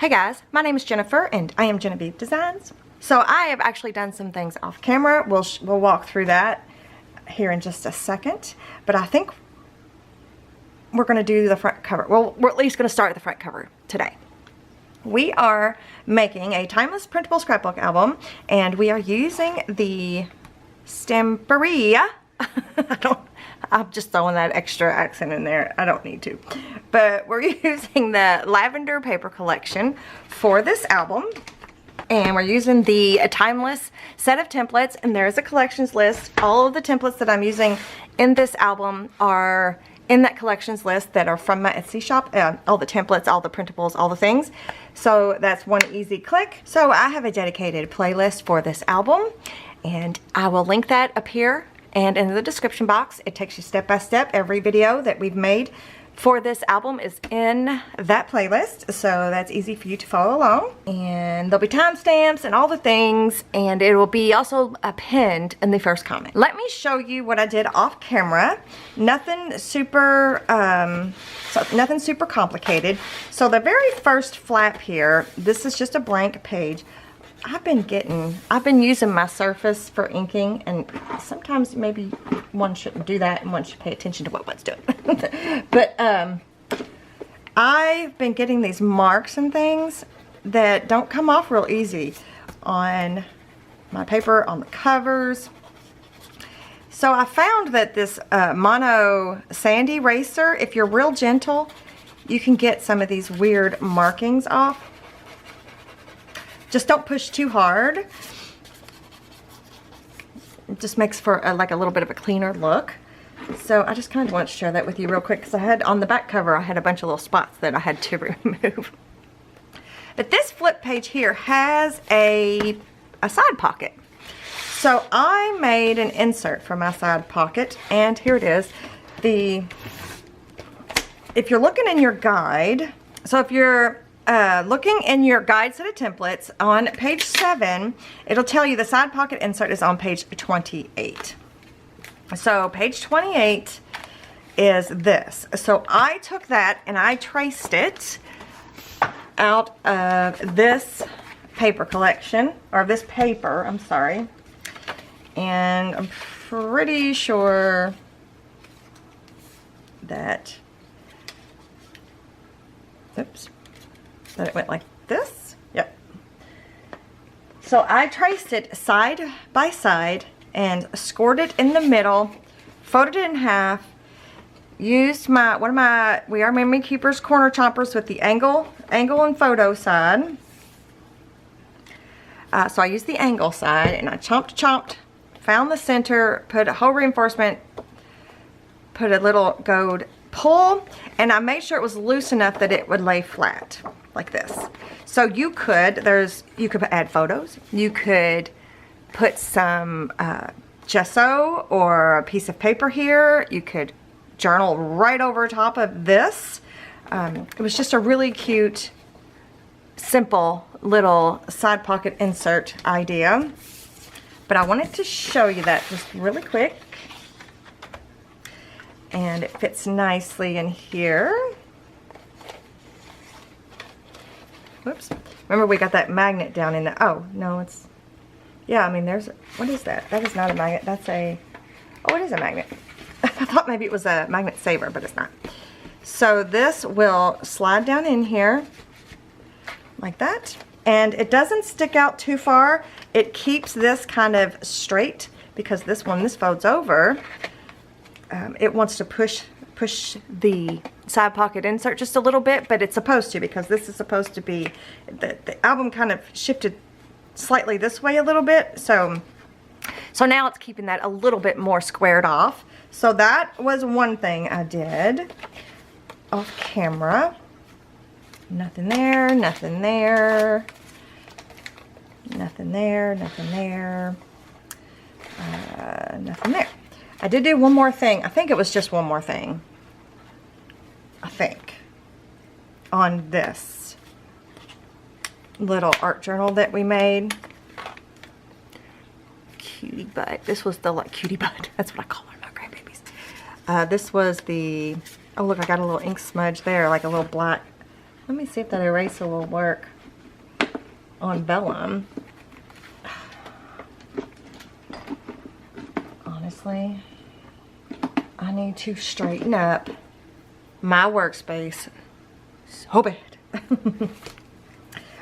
Hey guys, my name is Jennifer and I am Genevieve Designs. So I have actually done some things off camera. We'll walk through that here in just a second. But I think we're going to do the front cover. Well, we're at least going to start at the front cover today. We are making a timeless printable scrapbook album and we are using the Stamperia. I'm just throwing that extra accent in there. I don't need to. But we're using the Lavender paper collection for this album. And we're using the timeless set of templates. And there's a collections list. All of the templates that I'm using in this album are in that collections list that are from my Etsy shop. All the templates, all the printables, all the things. So that's one easy click. So I have a dedicated playlist for this album. And I will link that up here and in the description box. It takes you step by step. Every video that we've made for this album is in that playlist, so that's easy for you to follow along. And there'll be timestamps and all the things, and it will be also pinned in the first comment. Let me show you what I did off camera. Nothing super complicated. So the very first flap here, this is just a blank page. I've been using my Surface for inking, and sometimes maybe one shouldn't do that and one should pay attention to what one's doing. But I've been getting these marks and things that don't come off real easy on my paper, on the covers. So I found that this mono sand eraser, if you're real gentle, you can get some of these weird markings off. Just don't push too hard. It just makes for like a little bit of a cleaner look. So I just kind of want to share that with you real quick because I had on the back cover, I had a bunch of little spots that I had to remove. But this flip page here has a side pocket. So I made an insert for my side pocket, and here it is. If you're looking in your guide, so if you're looking in your guide set of templates on page 7, it'll tell you the side pocket insert is on page 28. So page 28 is this. So I took that and I traced it out of this paper collection, or this paper, I'm sorry. And I'm pretty sure that, oops, that it went like this. Yep. So I traced it side by side and scored it in the middle, folded it in half, used we are Memory Keepers corner chompers with the angle and photo side. So I used the angle side and I chomped, found the center, put a hole reinforcement, put a little gold pull, and I made sure it was loose enough that it would lay flat like this. So you could add photos, you could put some gesso or a piece of paper here, you could journal right over top of this. It was just a really cute, simple little side pocket insert idea, but I wanted to show you that just really quick. And it fits nicely in here. Whoops. Remember, we got that magnet down in the, oh, no, it's, yeah, I mean, what is that? That is not a magnet. That's a, oh, it is a magnet. I thought maybe it was a magnet saver, but it's not. So this will slide down in here like that. And it doesn't stick out too far. It keeps this kind of straight because this folds over. It wants to push the side pocket insert just a little bit, but it's supposed to, because this is supposed to be, the album kind of shifted slightly this way a little bit, so now it's keeping that a little bit more squared off. So that was one thing I did off camera. Nothing there, nothing there, nothing there, nothing there, nothing there. I did do one more thing. I think it was just one more thing. I think. On this little art journal that we made. Cutie butt. This was the cutie butt. That's what I call her, my grandbabies. This was the, oh look, I got a little ink smudge there, like a little black Let me see if that eraser will work on vellum. Honestly, I need to straighten up my workspace so bad.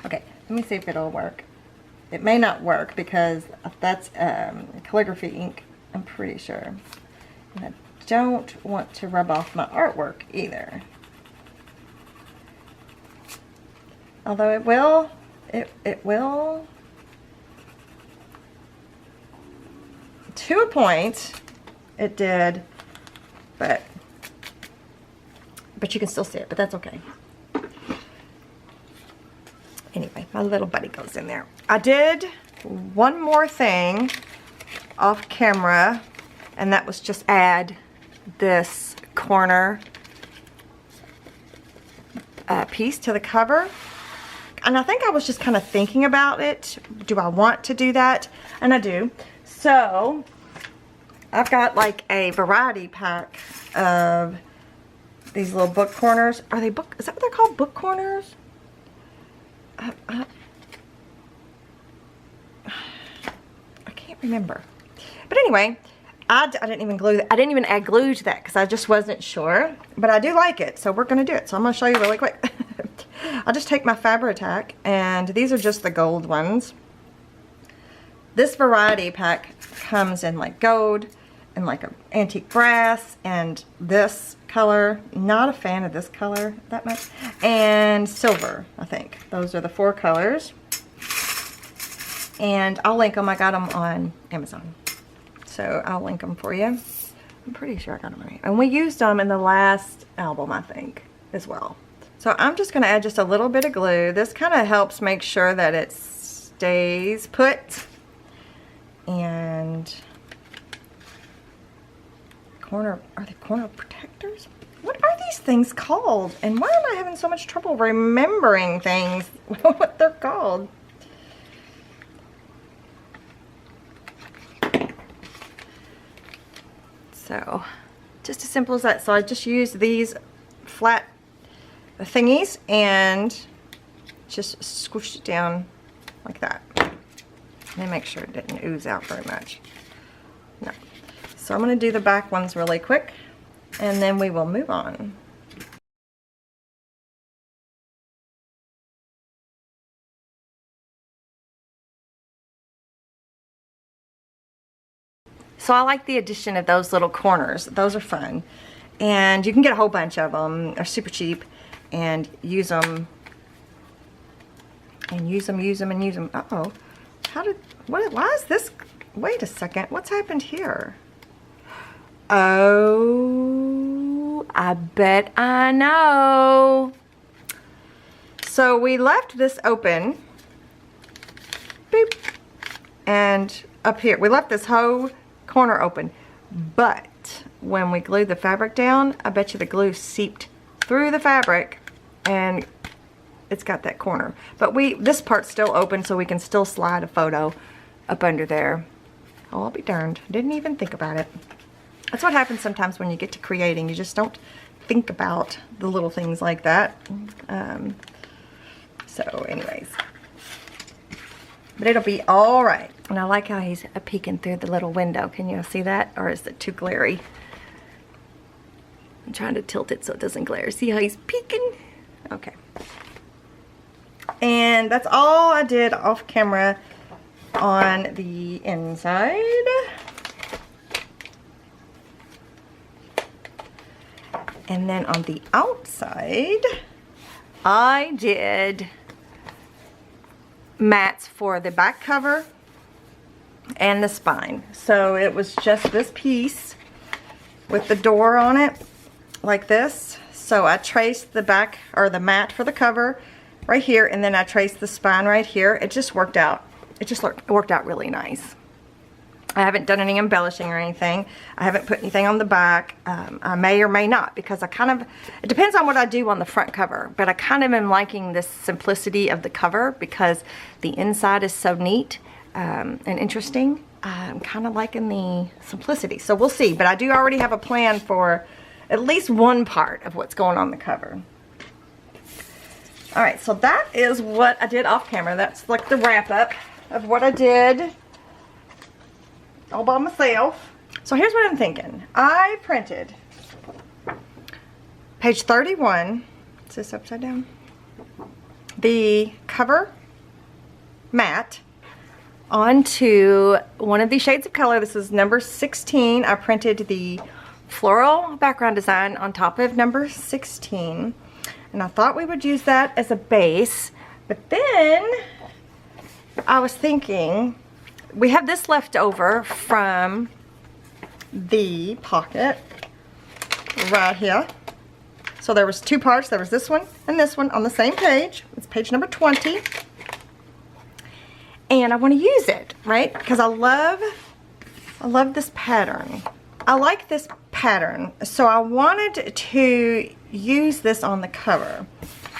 Okay, let me see if it'll work. It may not work because that's calligraphy ink, I'm pretty sure. And I don't want to rub off my artwork either. Although it will, it will. To a point, it did, but you can still see it, but that's okay. Anyway, my little buddy goes in there. I did one more thing off camera, and that was just add this corner piece to the cover. And I think I was just kind of thinking about it. Do I want to do that? And I do. So I've got like a variety pack of these little book corners. Are they book? Is that what they're called? Book corners? I can't remember. But anyway, I didn't even glue. I didn't even add glue to that because I just wasn't sure. But I do like it, so we're gonna do it. So I'm gonna show you really quick. I'll just take my Fabri-Tac, and these are just the gold ones. This variety pack comes in like gold and like an antique brass and this color. Not a fan of this color that much. And silver, I think. Those are the 4 colors. And I'll link them. I got them on Amazon. So I'll link them for you. I'm pretty sure I got them right. And we used them in the last album, I think, as well. So I'm just going to add just a little bit of glue. This kind of helps make sure that it stays put. And are they corner protectors? What are these things called? And why am I having so much trouble remembering things, what they're called? So just as simple as that. So I just used these flat thingies and just squished it down like that. And make sure it didn't ooze out very much. No. So I'm going to do the back ones really quick, and then we will move on. So I like the addition of those little corners. Those are fun. And you can get a whole bunch of them. They're super cheap. And use them. And use them, use them, and use them. Uh-oh. Why is this? Wait a second. What's happened here? Oh, I bet I know. So we left this open. Boop. And up here, we left this whole corner open. But when we glued the fabric down, I bet you the glue seeped through the fabric and it's got that corner. But this part's still open, so we can still slide a photo up under there. Oh, I'll be darned. Didn't even think about it. That's what happens sometimes when you get to creating. You just don't think about the little things like that. So anyways. But it'll be all right. And I like how he's peeking through the little window. Can you see that? Or is it too glary? I'm trying to tilt it so it doesn't glare. See how he's peeking? Okay. And that's all I did off camera on the inside. And then on the outside, I did mats for the back cover and the spine. So it was just this piece with the door on it like this. So I traced the back, or the mat for the cover right here, and then I traced the spine right here. It just worked out. It just worked out really nice. I haven't done any embellishing or anything. I haven't put anything on the back. I may or may not, because it depends on what I do on the front cover, but I kind of am liking this simplicity of the cover because the inside is so neat and interesting. I'm kind of liking the simplicity, so we'll see. But I do already have a plan for at least one part of what's going on the cover. All right, so that is what I did off camera. That's like the wrap up of what I did all by myself. So here's what I'm thinking. I printed page 31. Is this upside down? The cover mat onto one of these shades of color. This is number 16. I printed the floral background design on top of number 16. And I thought we would use that as a base. But then I was thinking, we have this left over from the pocket right here. So there was two parts. There was this one and this one on the same page. It's page number 20. And I want to use it, right? Because I love this pattern. I like this pattern. So I wanted to use this on the cover.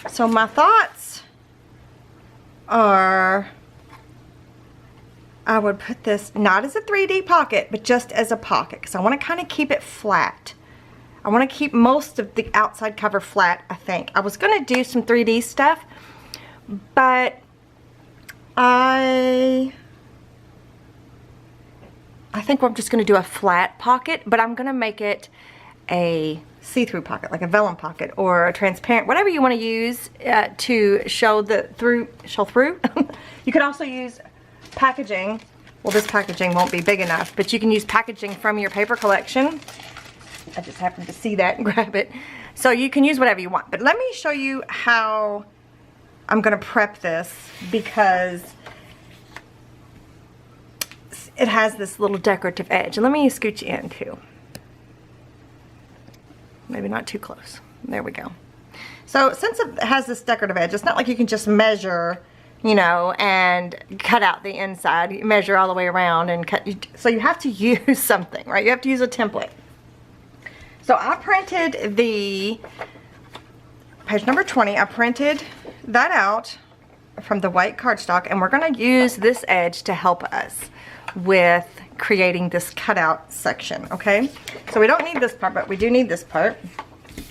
So my thoughts are, I would put this not as a 3D pocket, but just as a pocket, because I want to kind of keep it flat. I want to keep most of the outside cover flat, I think. I was going to do some 3D stuff, but I think I'm just going to do a flat pocket, but I'm going to make it a see-through pocket, like a vellum pocket or a transparent, whatever you want to use to show through. You could also use packaging. Well, this packaging won't be big enough, but you can use packaging from your paper collection. I just happened to see that and grab it. So you can use whatever you want. But let me show you how I'm going to prep this, because it has this little decorative edge. And let me scoot you in too. Maybe not too close. There we go. So since it has this decorative edge, it's not like you can just measure, you know, and cut out the inside. You measure all the way around and cut. So you have to use something, right? You have to use a template. So I printed the page number 20. I printed that out from the white cardstock, and we're going to use this edge to help us with creating this cutout section, okay? So we don't need this part, but we do need this part.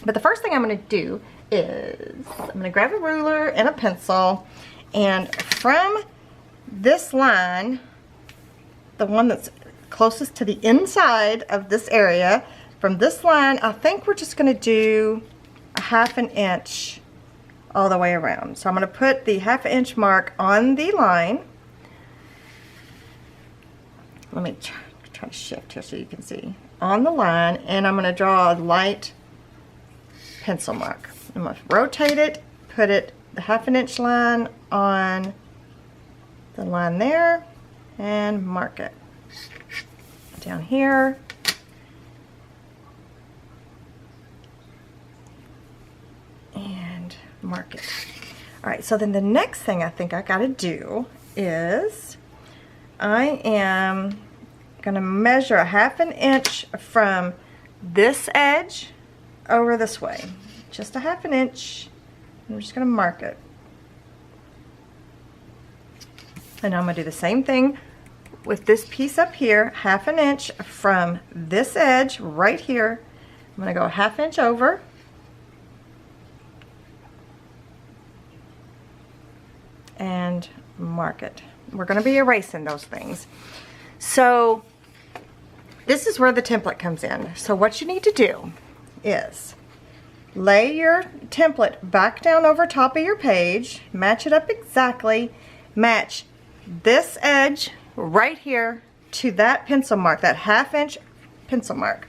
But the first thing I'm going to do is I'm going to grab a ruler and a pencil, and from this line, the one that's closest to the inside of this area, from this line, I think we're just going to do a 1/2 inch all the way around. So I'm going to put the 1/2 inch mark on the line. Let me try to shift here so you can see. On the line, and I'm going to draw a light pencil mark. I'm going to rotate it, put it the 1/2 inch line on the line there, and mark it. Down here. And mark it. Alright, so then the next thing I think I got to do is I am going to measure a 1/2 inch from this edge over this way. Just a 1/2 inch. I'm just going to mark it. And I'm going to do the same thing with this piece up here. 1/2 inch from this edge right here. I'm going to go a 1/2 inch over. And mark it. We're going to be erasing those things. So this is where the template comes in. So what you need to do is lay your template back down over top of your page, match it up exactly, match this edge right here to that pencil mark, that 1/2 inch pencil mark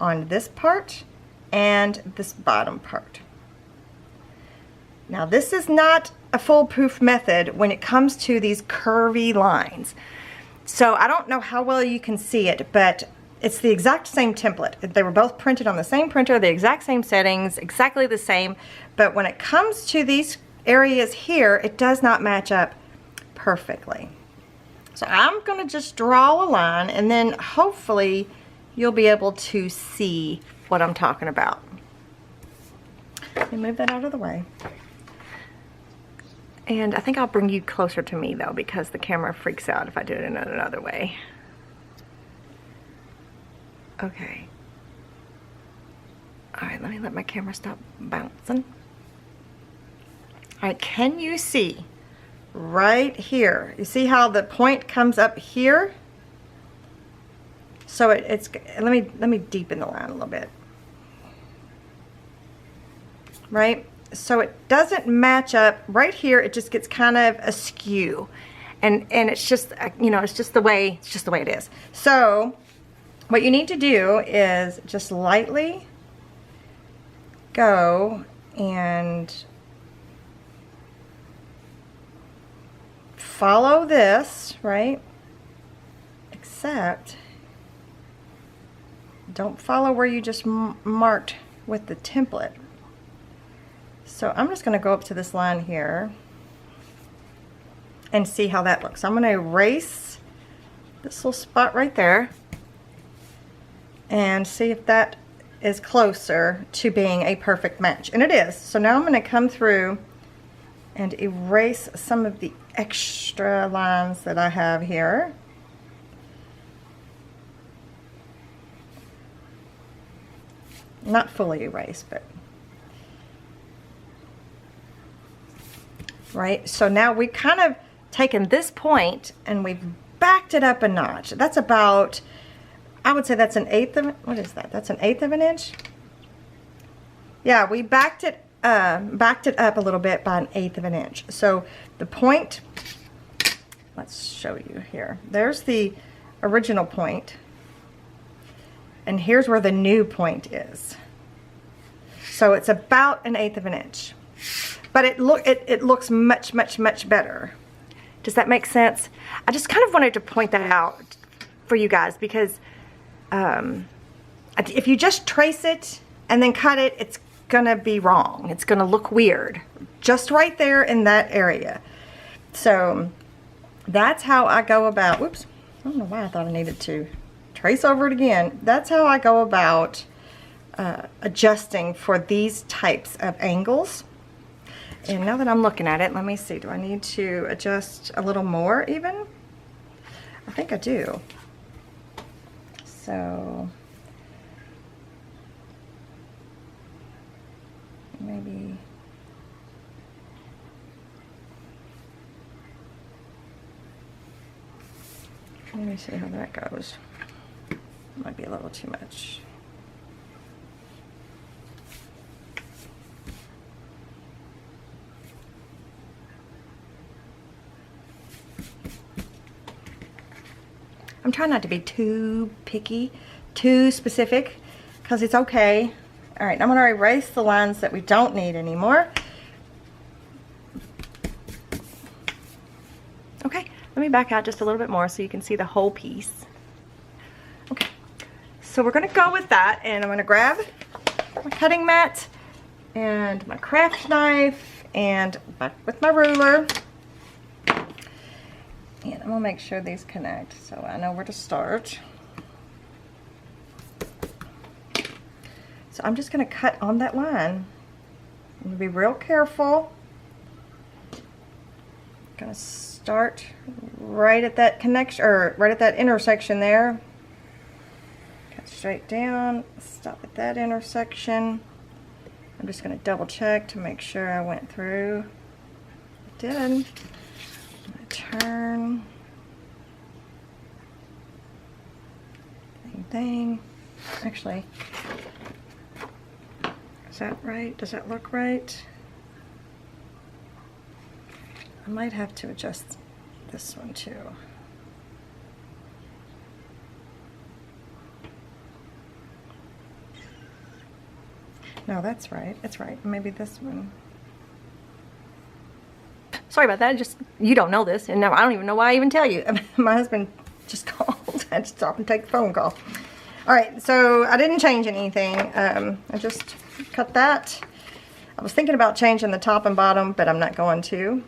on this part and this bottom part. Now this is not a foolproof method when it comes to these curvy lines. So I don't know how well you can see it, but it's the exact same template. They were both printed on the same printer, the exact same settings, exactly the same. But when it comes to these areas here, it does not match up perfectly. So I'm going to just draw a line, and then hopefully you'll be able to see what I'm talking about. Let me move that out of the way. And I think I'll bring you closer to me though, because the camera freaks out if I do it in another way. Okay. Alright, let me let my camera stop bouncing. All right, can you see right here? You see how the point comes up here? So let me deepen the line a little bit. Right? So it doesn't match up right here. It just gets kind of askew. And it's just, you know, it's just the way it is. So what you need to do is just lightly go and follow this, right? Except don't follow where you just marked with the template. So I'm just going to go up to this line here and see how that looks. I'm going to erase this little spot right there and see if that is closer to being a perfect match. And it is. So now I'm going to come through and erase some of the extra lines that I have here. Not fully erased, but right. So now we've kind of taken this point and we've backed it up a notch. That's about, I would say that's an eighth of, what is that? That's an eighth of an inch. Yeah, we backed it up a little bit by an eighth of an inch. So the point, let's show you here. There's the original point, and here's where the new point is. So it's about an eighth of an inch, but it looks much better. Does that make sense? I just kind of wanted to point that out for you guys because if you just trace it and then cut it, it's gonna be wrong. It's gonna look weird just right there in that area. So that's how I go about, whoops, I don't know why I thought I needed to trace over it again. That's how I go about adjusting for these types of angles. And now that I'm looking at it, let me see, do I need to adjust a little more even? I think I do. So maybe let me see how that goes. Might be a little too much. I'm trying not to be too picky, too specific, because it's okay. All right, I'm going to erase the lines that we don't need anymore. Okay, let me back out just a little bit more so you can see the whole piece. Okay, so we're going to go with that, and I'm going to grab my cutting mat and my craft knife and back with my ruler. And I'm going to make sure these connect so I know where to start. So I'm just going to cut on that line. I'm going to be real careful. Going to start right at that connection, or right at that intersection there. Cut straight down, stop at that intersection. I'm just going to double check to make sure I went through. I did. Turn. Same thing. Actually, is that right? Does that look right? I might have to adjust this one too. No, that's right. It's right. Maybe this one. Sorry about that. Just, you don't know this, and now I don't even know why I even tell you. My husband just called. I had to stop and take the phone call. All right, so I didn't change anything. I just cut that. I was thinking about changing the top and bottom, but I'm not going to.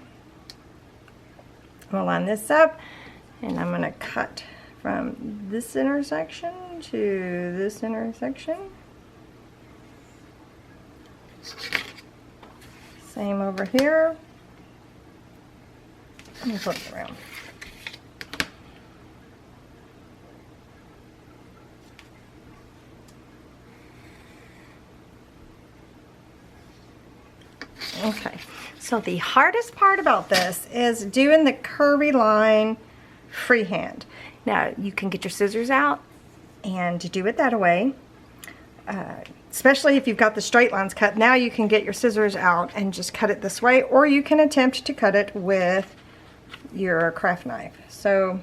I'm gonna line this up, and I'm gonna cut from this intersection to this intersection. Same over here. Let me flip it around. Okay, so So the hardest part about this is doing the curvy line freehand. Now you can get your scissors out and do it that way. Especially if you've got the straight lines cut, now you can get your scissors out and just cut it this way, or you can attempt to cut it with your craft knife. So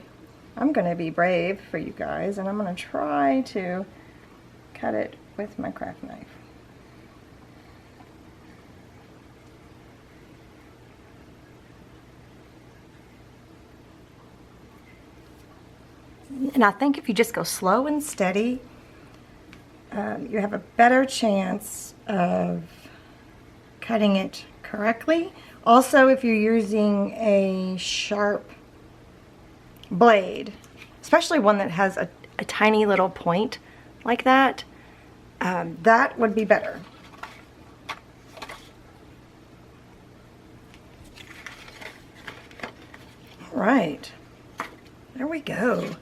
I'm going to be brave for you guys, and I'm going to try to cut it with my craft knife. And I think if you just go slow and steady, you have a better chance of cutting it correctly. Also, if you're using a sharp blade, especially one that has a tiny little point like that, that would be better. All right, there we go.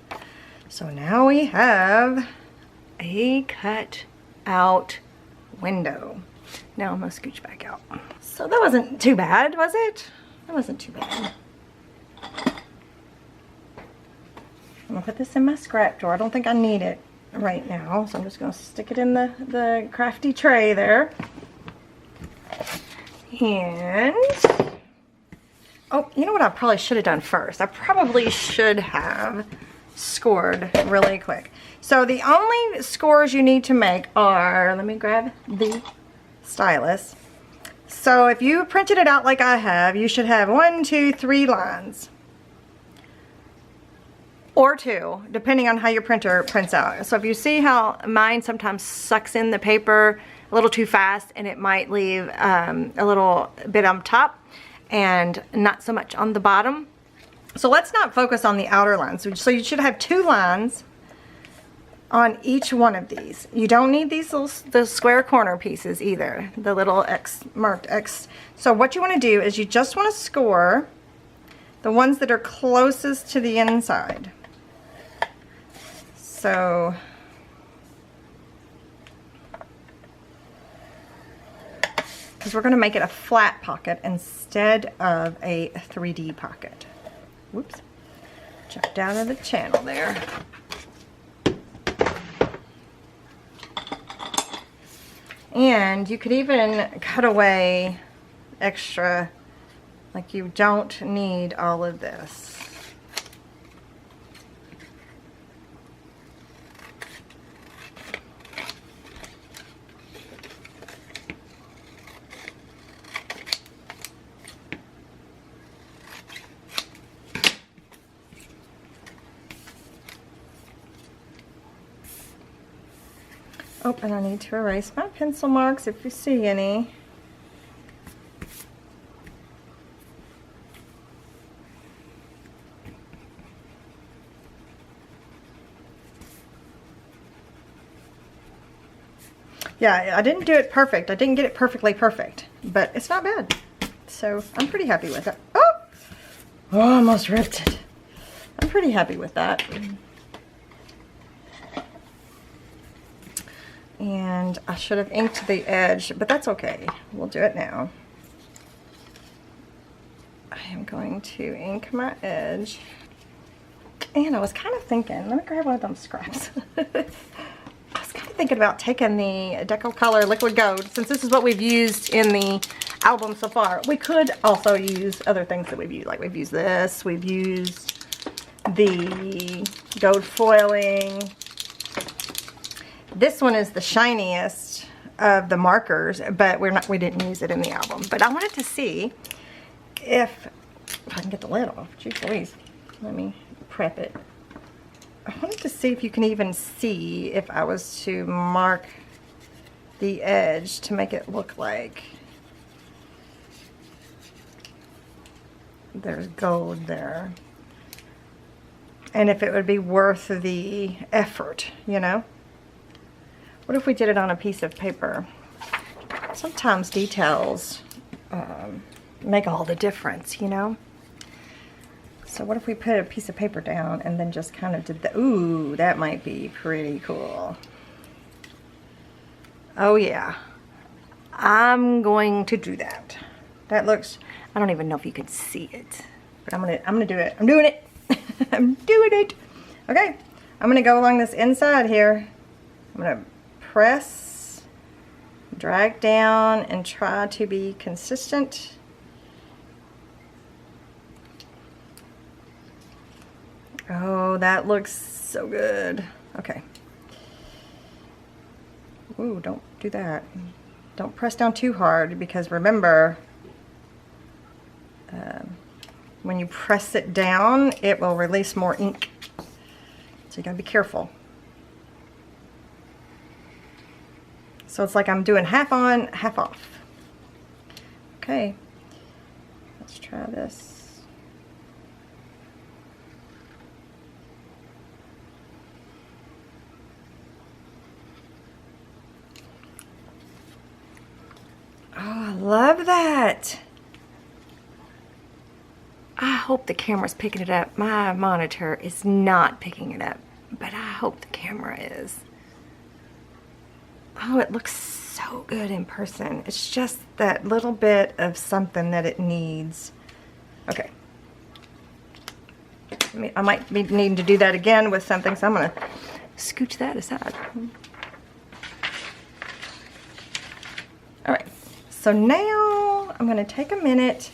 So now we have a cut out window. Now I'm gonna scooch back out. So that wasn't too bad, was it? That wasn't too bad. I'm gonna put this in my scrap drawer. I don't think I need it right now, so I'm just gonna stick it in the crafty tray there. And, oh, you know what I probably should have done first? I probably should have scored really quick. So the only scores you need to make are, let me grab the stylus. So if you printed it out like I have, you should have 1, 2, 3 lines. Or 2, depending on how your printer prints out. So if you see how mine sometimes sucks in the paper a little too fast, and it might leave a little bit on top and not so much on the bottom. So let's not focus on the outer lines. So you should have 2 lines on each one of these. You don't need these little the square corner pieces either, the little X marked X. So what you want to do is you just want to score the ones that are closest to the inside. So because we're going to make it a flat pocket instead of a 3D pocket. Whoops, jumped out of the channel there. And you could even cut away extra, like you don't need all of this. Oh, and I need to erase my pencil marks if you see any. Yeah, I didn't do it perfect. I didn't get it perfectly perfect, but it's not bad. So I'm pretty happy with it. Oh, I almost ripped it. I'm pretty happy with that. And I should have inked the edge, but that's okay. We'll do it now. I am going to ink my edge. And I was kind of thinking, let me grab one of them scraps. I was kind of thinking about taking the Deco Color Liquid Gold, since this is what we've used in the album so far. We could also use other things that we've used, like we've used this, we've used the gold foiling. This one is the shiniest of the markers, but we didn't use it in the album. But I wanted to see if I can get the lid off. Gee please. Let me prep it. I wanted to see if you can even see if I was to mark the edge to make it look like there's gold there. And if it would be worth the effort, you know? What if we did it on a piece of paper? Sometimes details make all the difference, you know? So what if we put a piece of paper down and then just kind of did the, ooh, that might be pretty cool. Oh yeah, I'm going to do that. That looks, I don't even know if you can see it, but I'm gonna do it. I'm doing it. I'm doing it. Okay, I'm gonna go along this inside here. I'm gonna press, drag down, and try to be consistent. Oh, that looks so good. Okay. Ooh, don't do that. Don't press down too hard, because remember, when you press it down, it will release more ink. So you gotta be careful. So it's like I'm doing half on, half off. Okay, let's try this. Oh, I love that. I hope the camera's picking it up. My monitor is not picking it up, but I hope the camera is. Oh, it looks so good in person. It's just that little bit of something that it needs. Okay. I might be needing to do that again with something, so I'm gonna scooch that aside. All right. So now I'm going to take a minute,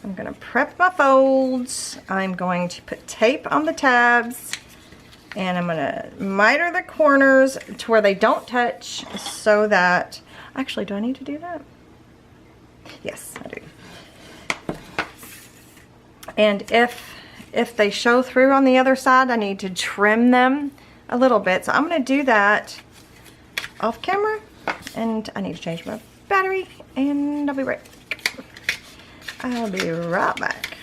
I'm going to prep my folds, I'm going to put tape on the tabs, and I'm going to miter the corners to where they don't touch, so that, actually, do I need to do that? Yes, I do. And if they show through on the other side, I need to trim them a little bit. So I'm going to do that off camera, and I need to change my battery, and I'll be right back. I'll be right back.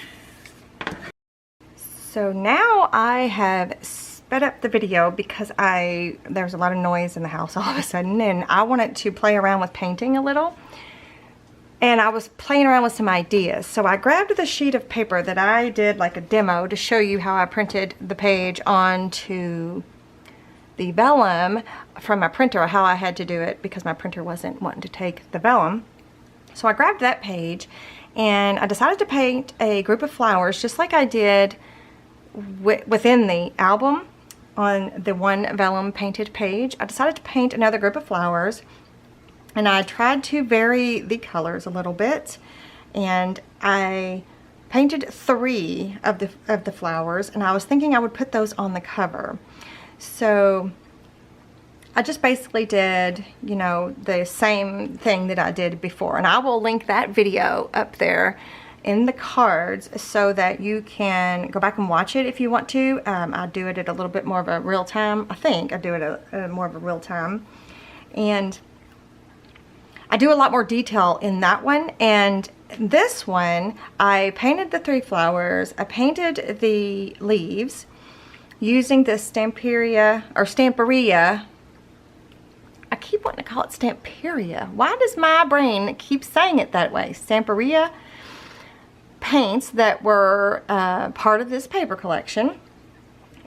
So now I have sped up the video because there's a lot of noise in the house all of a sudden, and I wanted to play around with painting a little, and I was playing around with some ideas. So I grabbed the sheet of paper that I did like a demo to show you how I printed the page onto the vellum from my printer, how I had to do it because my printer wasn't wanting to take the vellum. So I grabbed that page and I decided to paint a group of flowers just like I did within the album on the one vellum painted page. I decided to paint another group of flowers, and I tried to vary the colors a little bit, and I painted 3 of the flowers, and I was thinking I would put those on the cover. So I just basically did, you know, the same thing that I did before, and I will link that video up there in the cards so that you can go back and watch it if you want to. I do it at a little bit more of a real time. I think I do it at more of a real time, and I do a lot more detail in that one. And this one, I painted the 3 flowers. I painted the leaves using this Stamperia, or Stamperia. I keep wanting to call it Stamperia. Why does my brain keep saying it that way? Stamperia paints that were part of this paper collection,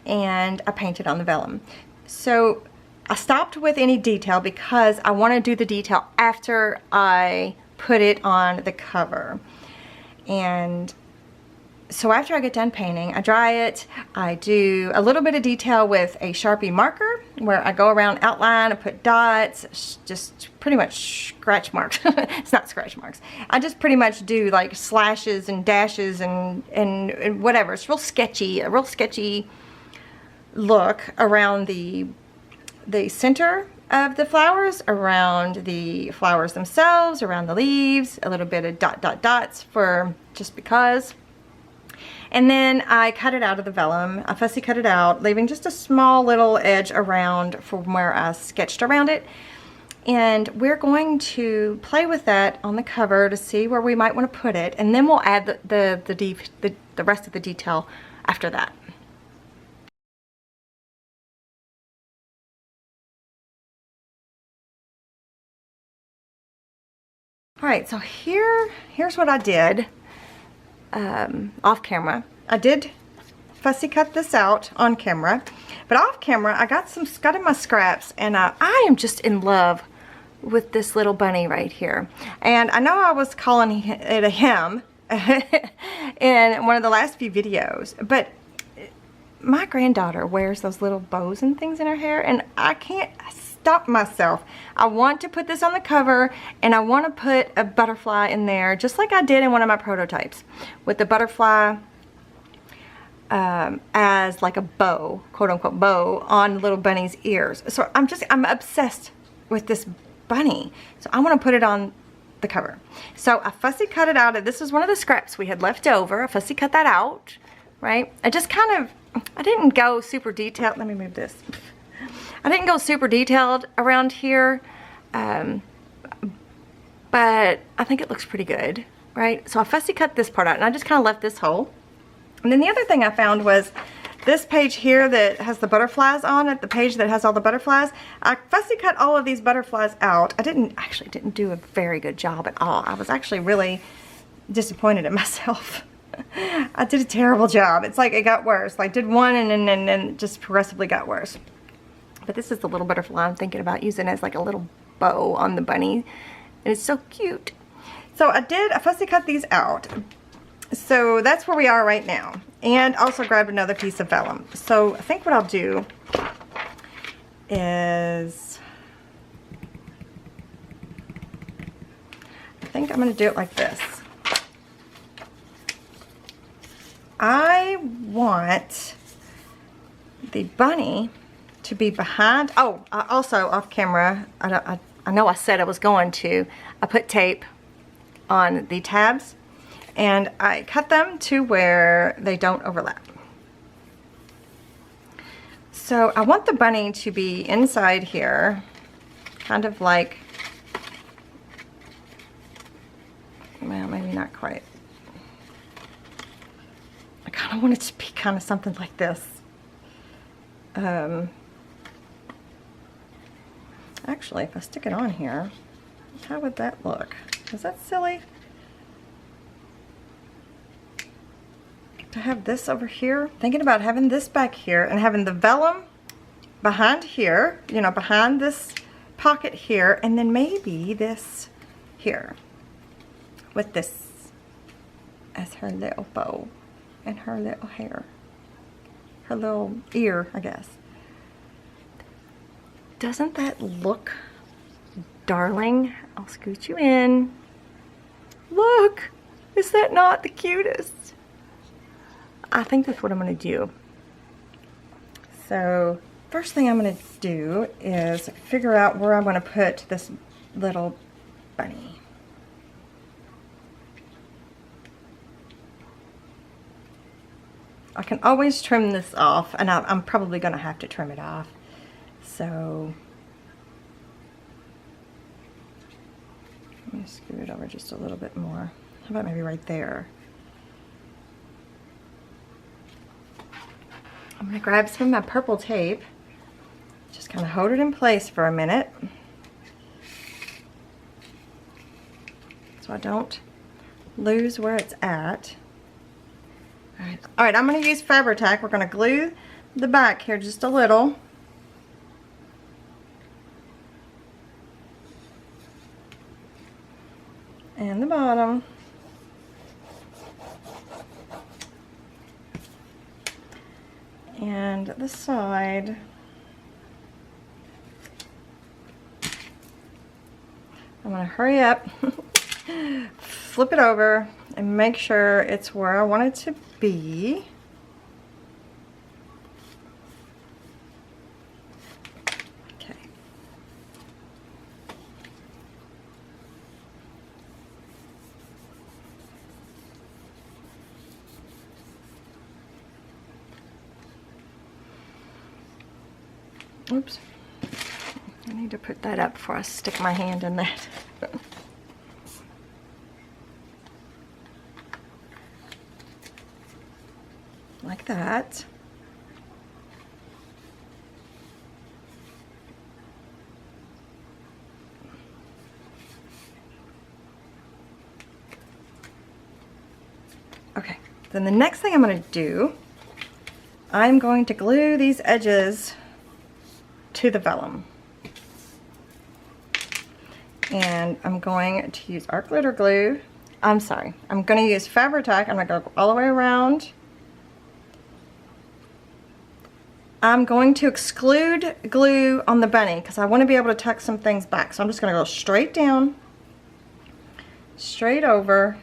and I painted on the vellum. So I stopped with any detail because I want to do the detail after I put it on the cover. And so after I get done painting, I dry it, I do a little bit of detail with a Sharpie marker where I go around outline, I put dots, just pretty much scratch marks. It's not scratch marks. I just pretty much do like slashes and dashes and whatever. It's real sketchy, a real sketchy look around the center of the flowers, around the flowers themselves, around the leaves, a little bit of dots for just because. And then I cut it out of the vellum. I fussy cut it out, leaving just a small little edge around from where I sketched around it. And we're going to play with that on the cover to see where we might want to put it. And then we'll add the rest of the detail after that. All right, so here's what I did. Off camera. I did fussy cut this out on camera, but off camera I got in my scraps, and I am just in love with this little bunny right here. And I know I was calling it a him in one of the last few videos, but my granddaughter wears those little bows and things in her hair, and I can't stop myself. I want to put this on the cover, and I want to put a butterfly in there, just like I did in one of my prototypes, with the butterfly as like a bow, quote unquote bow, on little bunny's ears. So I'm obsessed with this bunny. So I want to put it on the cover. So I fussy cut it out. This was one of the scraps we had left over. I fussy cut that out, right? I just kind of, I didn't go super detailed. Let me move this. I didn't go super detailed around here, but I think it looks pretty good, right? So I fussy cut this part out, and I just kind of left this hole. And then the other thing I found was this page here that has the butterflies on it, the page that has all the butterflies. I fussy cut all of these butterflies out. I actually didn't do a very good job at all. I was actually really disappointed in myself. I did a terrible job. It's like it got worse. Like did one and then just progressively got worse. But this is the little butterfly I'm thinking about using as like a little bow on the bunny. And it's so cute. So I fussy cut these out. So that's where we are right now. And also grabbed another piece of vellum. So I think what I'll do is, I think I'm going to do it like this. I want the bunny to be behind. Oh, also off camera, I know I said I was going to. I put tape on the tabs, and I cut them to where they don't overlap. So I want the bunny to be inside here, kind of like, well, maybe not quite. I kind of want it to be kind of something like this. Actually, if I stick it on here, how would that look? Is that silly? To have this over here? Thinking about having this back here and having the vellum behind here, you know, behind this pocket here, and then maybe this here with this as her little bow and her little hair, her little ear, I guess. Doesn't that look darling? I'll scoot you in. Look, is that not the cutest? I think that's what I'm going to do. So first thing I'm going to do is figure out where I want to put this little bunny. I can always trim this off, and I'm probably going to have to trim it off. So I'm going to scoot it over just a little bit more. How about maybe right there? I'm going to grab some of my purple tape, just kind of hold it in place for a minute so I don't lose where it's at. Alright, I'm going to use Fabri-Tac. We're going to glue the back here just a little. And the bottom. And the side. I'm going to hurry up, flip it over, and make sure it's where I want it to be. Okay. Oops. I need to put that up before I stick my hand in that. Like that. Okay, then the next thing I'm going to do, I'm going to glue these edges to the vellum. And I'm going to use our glitter glue. I'm sorry, I'm going to use Fabri-Tac. I'm going to go all the way around. I'm going to exclude glue on the bunny because I want to be able to tuck some things back. So I'm just going to go straight down, straight over.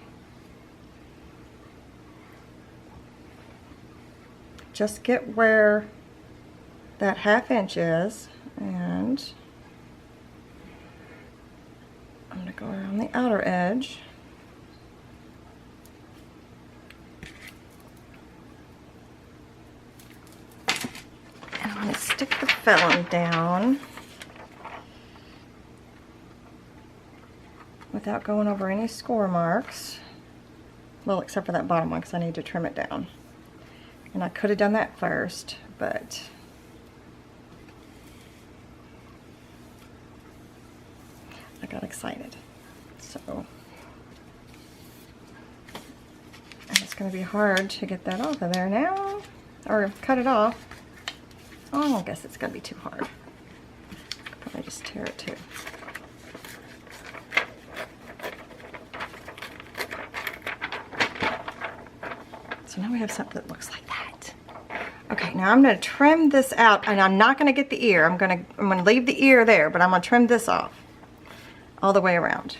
Just get where that 1/2 inch is, and I'm going to go around the outer edge. And I'm going to stick the vellum down without going over any score marks. Well, except for that bottom one because I need to trim it down. And I could have done that first, but I got excited. So, and it's going to be hard to get that off of there now, or cut it off. Oh, I guess it's going to be too hard. I'll probably just tear it too. So now we have something that looks like that. Okay, now I'm going to trim this out, and I'm not going to get the ear. I'm going to leave the ear there, but I'm going to trim this off all the way around.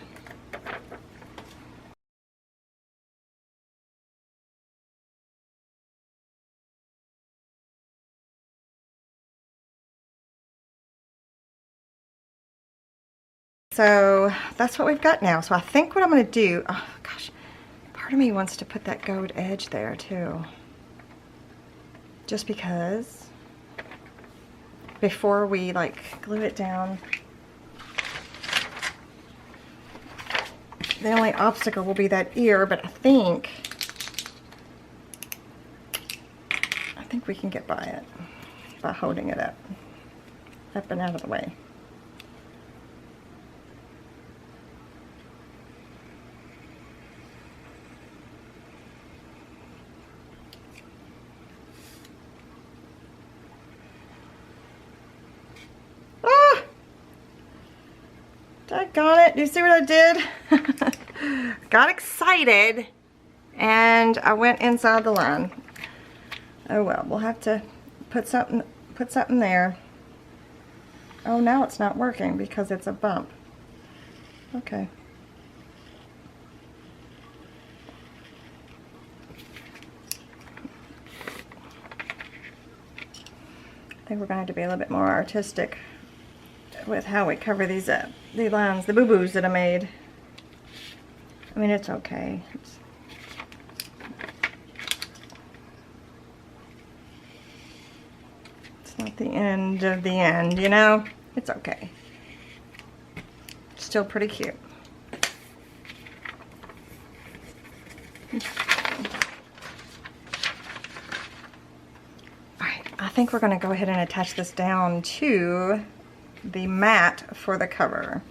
So that's what we've got now. So I think what I'm going to do, oh gosh, part of me wants to put that gold edge there too. Just because before we like glue it down, the only obstacle will be that ear, but I think we can get by it by holding it up and out of the way. Doggone it. Do you see what I did? Got excited and I went inside the line. Oh well, we'll have to put something there. Oh, now it's not working because it's a bump. Okay. I think we're going to have to be a little bit more artistic with how we cover these up. The lines, the boo-boos that I made. I mean, it's okay. It's not the end of the end, you know? It's okay. Still pretty cute. Alright, I think we're going to go ahead and attach this down to the mat for the cover.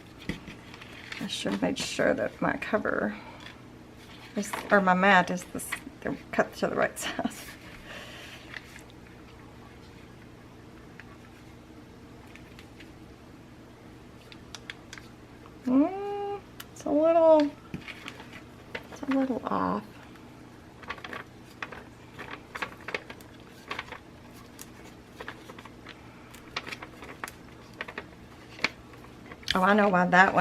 I should have made sure that my cover is, or my mat is this, they're cut to the right size. It's a little off. Oh, I know why that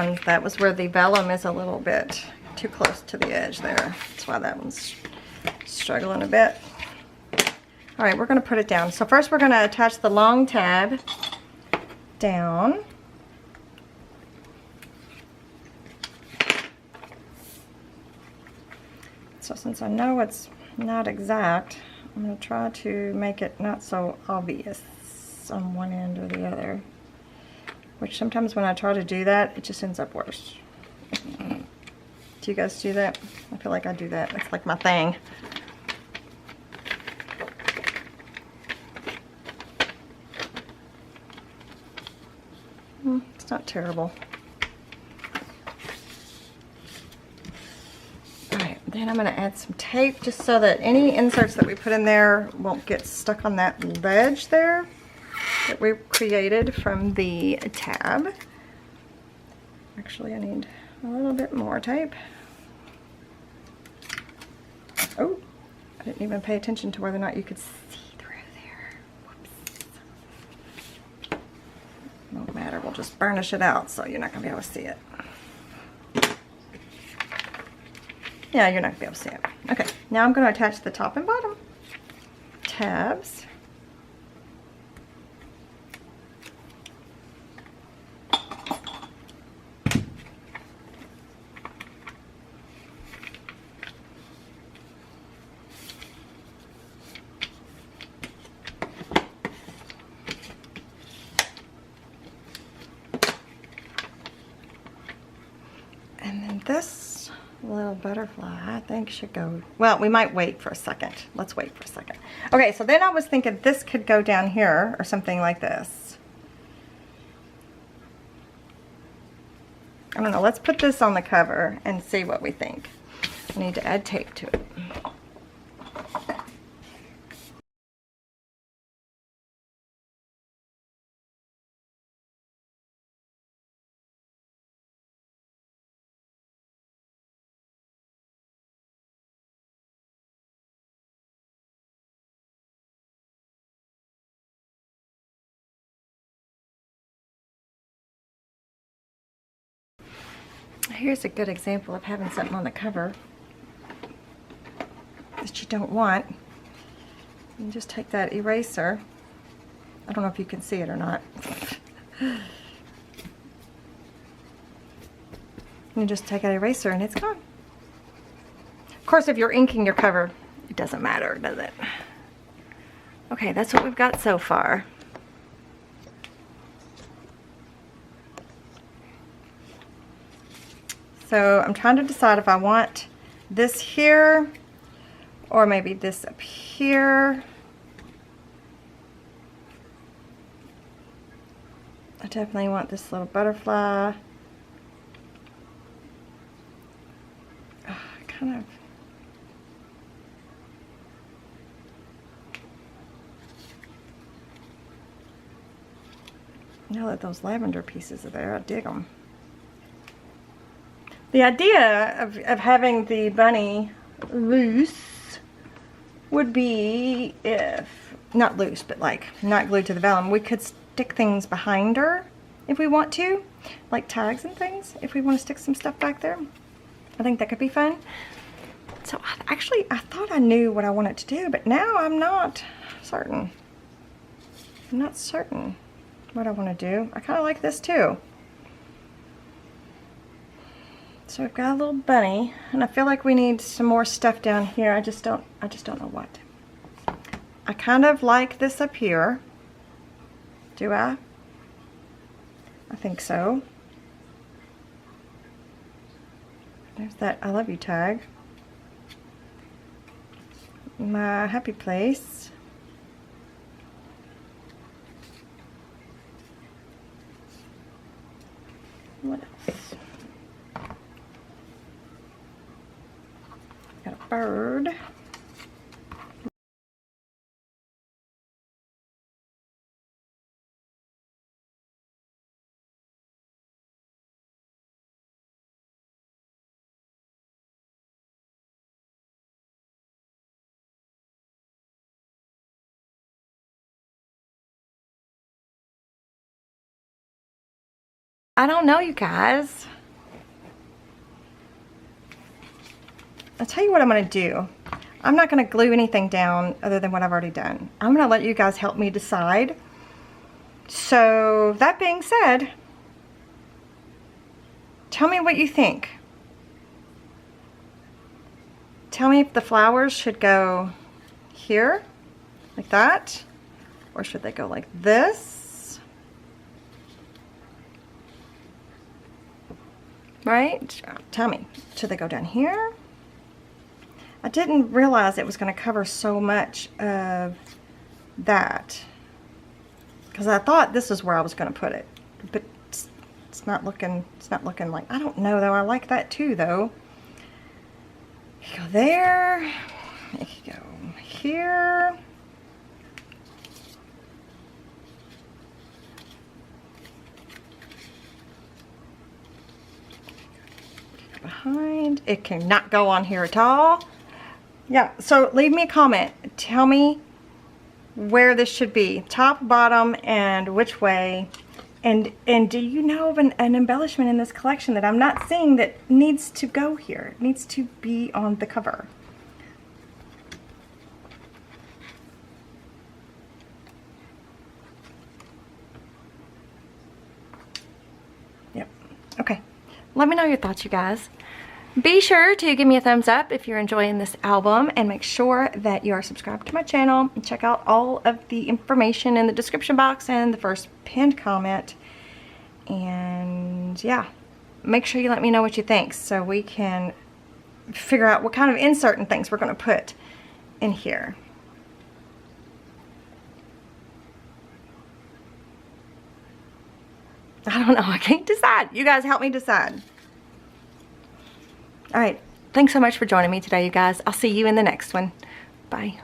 was where the vellum is a little bit too close to the edge there. That's why that one's struggling a bit. All right, we're going to put it down. So first we're going to attach the long tab down. So since I know it's not exact, I'm going to try to make it not so obvious on one end or the other. Which sometimes when I try to do that, it just ends up worse. Do you guys do that? I feel like I do that. It's like my thing. It's not terrible. Alright, then I'm going to add some tape just so that any inserts that we put in there won't get stuck on that ledge there that we created from the tab. Actually, I need a little bit more tape. Oh, I didn't even pay attention to whether or not you could see through there. Whoops. Won't matter, we'll just burnish it out so you're not gonna be able to see it. Yeah, you're not gonna be able to see it. Okay, now I'm gonna attach the top and bottom tabs. And then this little butterfly, I think, should go, well, we might wait for a second. Let's wait for a second. Okay, so then I was thinking this could go down here or something like this. I don't know, let's put this on the cover and see what we think. I need to add tape to it. Here's a good example of having something on the cover that you don't want. You just take that eraser. I don't know if you can see it or not. You just take that eraser and it's gone. Of course, if you're inking your cover, it doesn't matter, does it? Okay, that's what we've got so far. So I'm trying to decide if I want this here or maybe this up here. I definitely want this little butterfly. Kind of. Now that those lavender pieces are there, I dig them. The idea of having the bunny loose would be if, not loose, but like not glued to the vellum, we could stick things behind her if we want to, like tags and things, if we want to stick some stuff back there. I think that could be fun. So I thought I knew what I wanted to do, but now I'm not certain. I'm not certain what I want to do. I kind of like this too. So we've got a little bunny, and I feel like we need some more stuff down here. I just don't know what. I kind of like this up here. Do I? I think so. There's that I love you tag. My happy place. What else? Got a bird. I don't know, you guys. I'll tell you what I'm going to do. I'm not going to glue anything down other than what I've already done. I'm going to let you guys help me decide. So that being said, tell me what you think. Tell me if the flowers should go here, like that, or should they go like this? Right? Tell me, should they go down here? I didn't realize it was going to cover so much of that, because I thought this is where I was going to put it, but it's not looking like, I don't know though. I like that too though. You go there, you can go here. behind. It cannot go on here at all. Yeah, so leave me a comment. Tell me where this should be, top, bottom, and which way. And do you know of an embellishment in this collection that I'm not seeing that needs to go here? It needs to be on the cover. Yep. Okay. Let me know your thoughts, you guys. Be sure to give me a thumbs up if you're enjoying this album, and make sure that you are subscribed to my channel and check out all of the information in the description box and the first pinned comment. And yeah, make sure you let me know what you think so we can figure out what kind of insert and things we're going to put in here. I don't know. I can't decide. You guys help me decide. All right. Thanks so much for joining me today, you guys. I'll see you in the next one. Bye.